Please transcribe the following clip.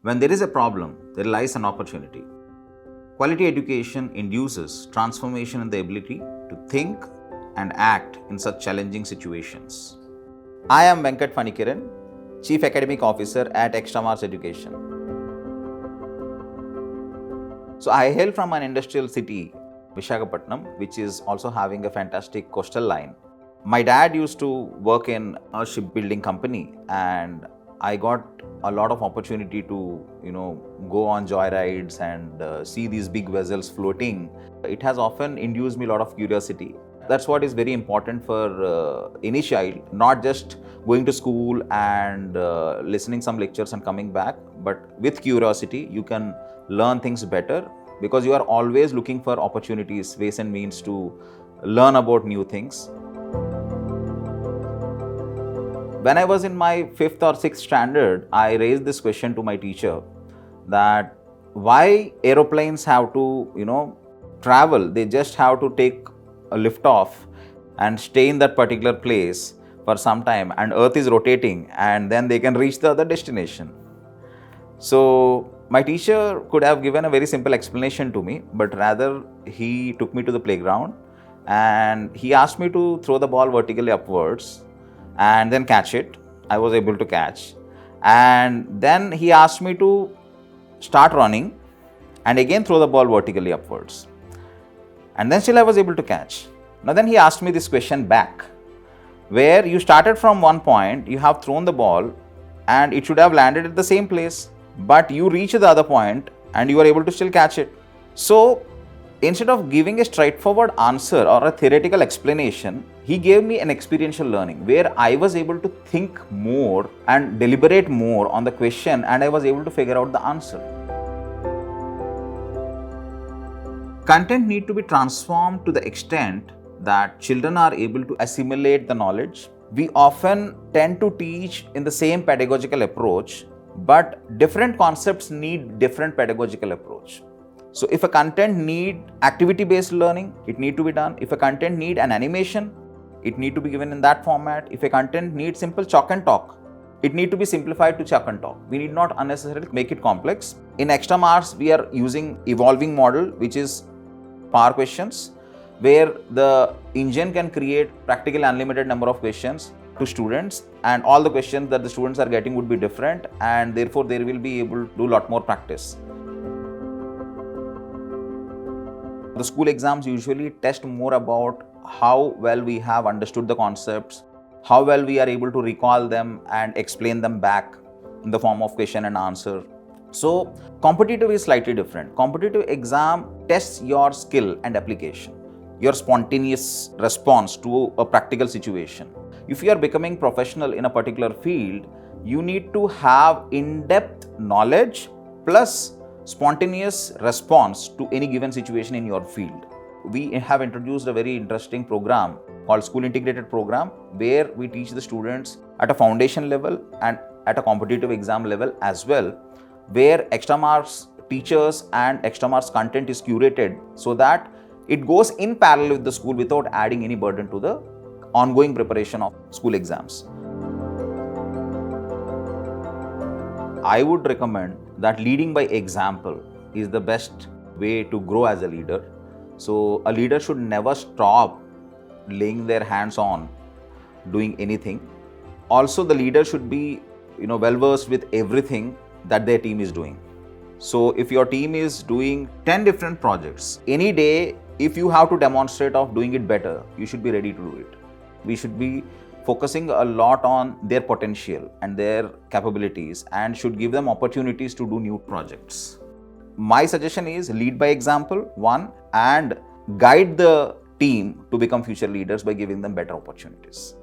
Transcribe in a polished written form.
When there is a problem, there lies an opportunity. Quality education induces transformation in the ability to think and act in such challenging situations. I am Venkat Phanikiran, Chief Academic Officer at Extramarks Education. So I hail from an industrial city, Visakhapatnam, which is also having a fantastic coastal line. My dad used to work in a shipbuilding company, and I got a lot of opportunity to, go on joyrides and see these big vessels floating. It has often induced me a lot of curiosity. That's what is very important for any child, not just going to school and listening some lectures and coming back, but with curiosity, you can learn things better because you are always looking for opportunities, ways and means to learn about new things. When I was in my 5th or 6th standard, I raised this question to my teacher that why aeroplanes have to, travel. They just have to take a lift off and stay in that particular place for some time, and Earth is rotating, and then they can reach the other destination. So my teacher could have given a very simple explanation to me, but rather he took me to the playground and he asked me to throw the ball vertically upwards and then catch it. I was able to catch. And then he asked me to start running and again throw the ball vertically upwards. And then still I was able to catch. Now then he asked me this question back, where you started from one point, you have thrown the ball and it should have landed at the same place, but you reached the other point and you were able to still catch it. So instead of giving a straightforward answer or a theoretical explanation, he gave me an experiential learning where I was able to think more and deliberate more on the question, and I was able to figure out the answer. Content need to be transformed to the extent that children are able to assimilate the knowledge. We often tend to teach in the same pedagogical approach, but different concepts need different pedagogical approach. So if a content need activity-based learning, it need to be done. If a content need an animation, it need to be given in that format. If a content needs simple chalk and talk, it need to be simplified to chalk and talk. We need not unnecessarily make it complex. In Extramarks, we are using evolving model, which is power questions, where the engine can create practically unlimited number of questions to students, and all the questions that the students are getting would be different, and therefore they will be able to do a lot more practice. The school exams usually test more about how well we have understood the concepts, how well we are able to recall them and explain them back in the form of question and answer. So competitive is slightly different. Competitive exam tests your skill and application, your spontaneous response to a practical situation. If you are becoming professional in a particular field, you need to have in-depth knowledge plus spontaneous response to any given situation in your field. We have introduced a very interesting program called School Integrated Program, where we teach the students at a foundation level and at a competitive exam level as well, where Extramarks teachers and Extramarks content is curated so that it goes in parallel with the school without adding any burden to the ongoing preparation of school exams. I would recommend that leading by example is the best way to grow as a leader. So a leader should never stop laying their hands on doing anything. Also, the leader should be, well versed with everything that their team is doing. So if your team is doing 10 different projects, any day, if you have to demonstrate of doing it better, you should be ready to do it. We should be focusing a lot on their potential and their capabilities and should give them opportunities to do new projects. My suggestion is lead by example, one, and guide the team to become future leaders by giving them better opportunities.